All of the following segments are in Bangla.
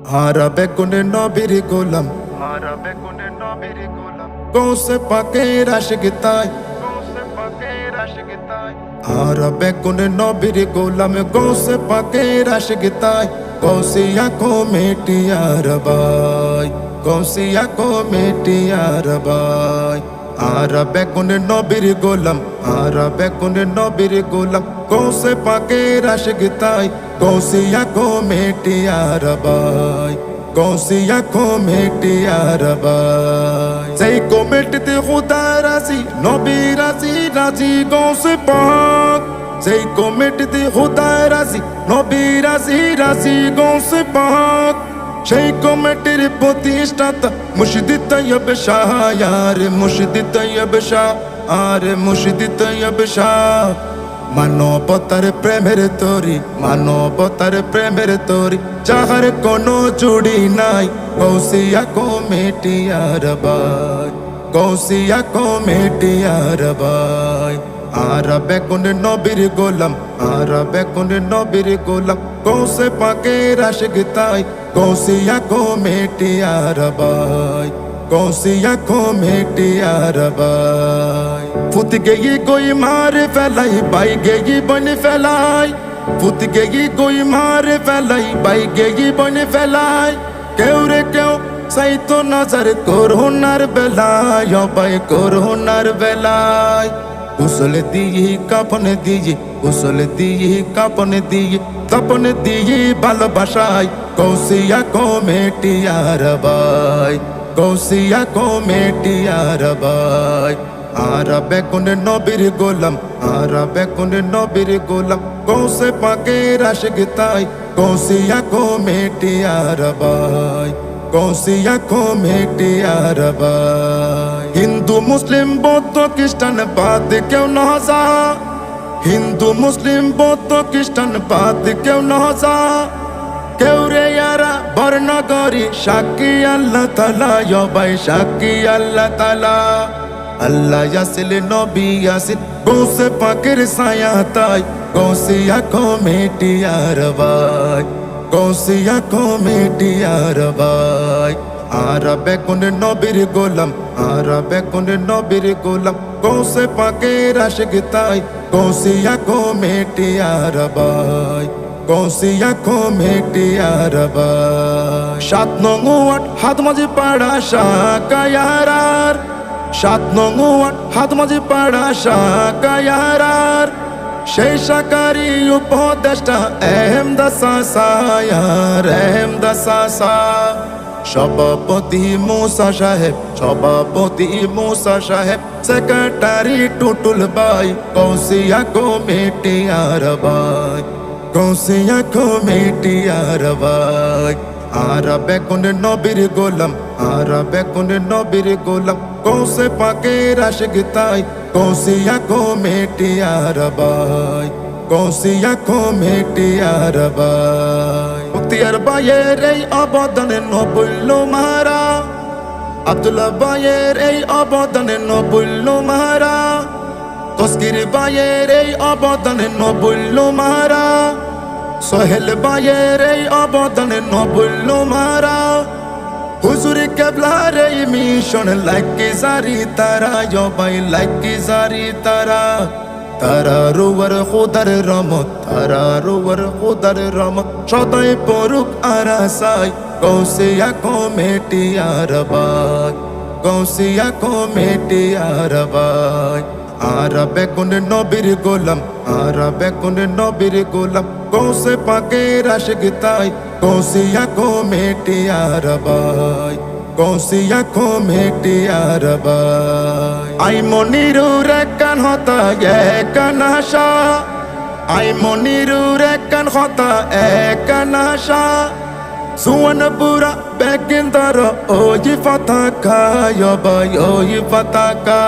হারাবে কোনে নবীর গোলাম, হারাবে কোনে নবীর গোলাম, কৌসে পাকের আশিক তাই। কৌসে পাকের আশিক তাই। হারাবে কোনে নবীর গোলাম, কৌসে পাকের আশিক তাই। কৌসিয়া কো মেটিয়ার ভাই, কৌসিয়া কো মেটিয়ার ভাই। হারাবে কোনে নবীর গোলাম, হারাবে কোনে নবীর গোলাম, কৌসে পাকের আশিক তাই। কৌসিয়া কো মেটিয়ার ভাই, কৌসিয়া কো মেটিয়ার ভাই। সেই কমিটিতে খুদা রাজি, নবী রাজি, রাজি গৌসে পাক। সেই কমিটিতে খুদা রাজি, নবী রাজি, রাজি গৌসে পাক। সেই কমিটির প্রতিষ্ঠাতা মুর্শিদ তৈয়ব শাহ, আরে মুর্শিদ তৈয়ব শাহ, আরে মুর্শিদ তৈয়ব শাহ। মানবতার প্রেমের তরি, মানবতার প্রেমের তরি, যাহার কোনো জুড়ি নাই। কৌসিয়া কো মেটিয়ার ভাই, কৌসিয়া কো মেটিয়ার ভাই। হারাবে কোনে নবীর গোলাম, হারাবে কোনে নবীর গোলাম, কৌসে পাকের আশিক তাই। কৌসিয়া কো মেটিয়ার ভাই, কৌসিয়া কো মেটিয়ার ভাই। ফুত গেই গই মারে ফেলাই, বাই গেই বন ফেলাই। ফুত গেই গই মারে ফেলাই, বাই গেই বন ফেলাই। কেউ রে কেউ সাই তো নজর করোনার বেলায়, ভাই করোনার বেলায়। উসল দিয়ে কাপন দিয়ে, উসল দিয়ে কাপন দিয়ে, তপন দিয়ে ভালোবাসায়। কৌসিয়া কো মেটিয়ার ভাই, কৌসিয়া কো মেটিয়ার ভাই। হারাবে কোনে নবীর গোলাম, হারাবে কোনে নবীর গোলাম, কৌসে পাকের আশিক তাই। কৌসিয়া কো মেটিয়ার ভাই, কৌসিয়া কো মেটিয়ার ভাই। হিন্দু মুসলিম বৌদ্ধ খ্রিস্টান বাদ কেউ না যা, হিন্দু মুসলিম বৌদ্ধ খ্রিস্টান বাদ কেউ না যা। কেউ রে ইয়ারা বর্ণগরি সাক্ষী আল্লাহ তালা, ভাই সাক্ষী আল্লাহ তালা। আল্লাহ ইয়াসিল নবী ইয়াসিন, গৌসে পাকের ছায়া তাই। কৌসিয়া কো মেটিয়ার ভাই, কৌসিয়া কো মেটিয়ার ভাই। হারাবে কোনে নবীর গোলাম, হারাবে কোনে নবীর গোলাম, কৌসে পাকের আশিক তাই। কৌসিয়া কো মেটিয়ার ভাই, কৌসিয়া কো মেটিয়ার ভাই। ৭ নং ওয়ার্ড হাতমাঝি পাড়া শাকায়ারার, ৭ নং ওয়ার্ড হাতমাঝি পাড়া শাকায়ারার। সেই শাকারি উপদেষ্টা আহমদ সাসায়ার, আহমদ সাসা। সভাপতি মুসা সাহেব, সভাপতি মুসা সাহেব। সেক্রেটারি টুটুল ভাই, কৌসিয়া কো মেটিয়ার ভাই, কৌসিয়া কো মেটিয়ার ভাই। হারাবে কোনে নবীর গোলাম, হারাবে কোনে নবীর গোলাম, কৌসে পাকের আশিক তাই। কৌসিয়া কো মেটিয়ার ভাই, কৌসিয়া কো মেটিয়ার ভাই। মুক্তিয়ার ভাইয়ের এই অবদানে নবুল্ল মারা, আব্দুল্লাহ ভাইয়ের এই অবদানে নবুল্ল মারা। তস্কির ভাইয়ের এই অবদানে নবুল্ল মারা। সোহেল ভাইয়ের এই অবদানে নবুল্ল মারা। হুজুরি কেবলার এই মিশন লাইকি জারি তারা, ভাই লাইকি জারি তারা। তারা রুয়ার খুদার রহমত, তারা রুয়ার খুদার রহমত সদাই পড়ুক আরাসাই। কৌসিয়া কো মেটিয়ার ভাই, কৌসিয়া কো মেটিয়ার ভাই। হারাবে কোনে নবীর গোলাম, হারাবে কোনে নবীর গোলাম, কৌসে পাকের আশিক তাই। কৌসিয়া কো মেটিয়ার ভাই, কৌসিয়া কো মেটিয়ার ভাই। আই মনিরুর কান হতা এক নাশা, আই মনিরুর কান হতা এক নাশা। সুবর্ণপুরা বেগিন্দার ওই পতাকা, ভাই ওই পতাকা।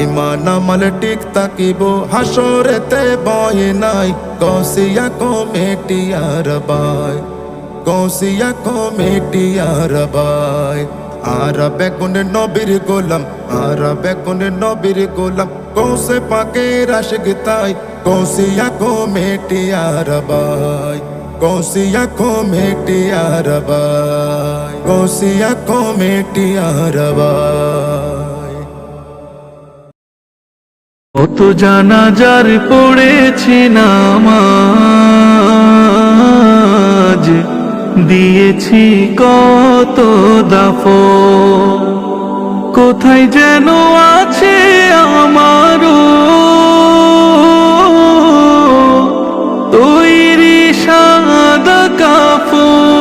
ইমান আমল ঠিক থাকিব হাসরেতে বয় নাই। কৌসিয়া কো মেটিয়ার ভাই, কৌসিয়া কো মেটিয়ার ভাই। হারাবে কোনে নবীর গোলাম, হারাবে কোনে নবীর গোলাম, কৌসে পাকের আশিক তাই। কৌসিয়া কো মেটিয়ার ভাই, Gausia cometi arabai, Gausia cometi arabai. কত জানাজার পড়েছি নামাজ, দিয়েছি কত দাফন, কোথায় যেন আছে আমারও তৈরি সাদা কাফন।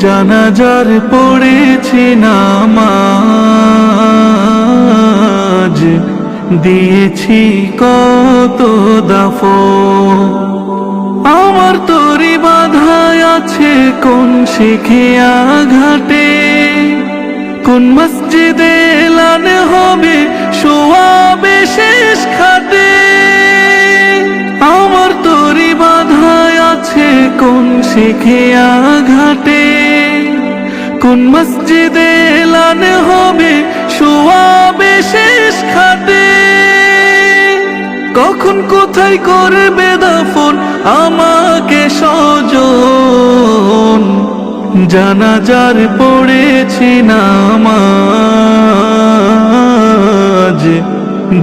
জানাজার পড়েছি নামাজ, দিয়েছি কত দাফন। আমার তরি বাধায় আছে কোন শিখে আঘাটে, কোন মসজিদে এলান হবে শোয়াবে শেষ খাটে। আমার তরি বাধায় আছে কোন শিখে আঘাটে, কোন মসজিদে এলান হবে শোয়াবে শেষ খাটে। কখন কোথায় করবে দাফন আমাকে স্বজন, জানাজার পড়েছি নামাজ,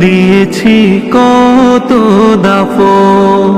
দিয়েছি কত দাফন।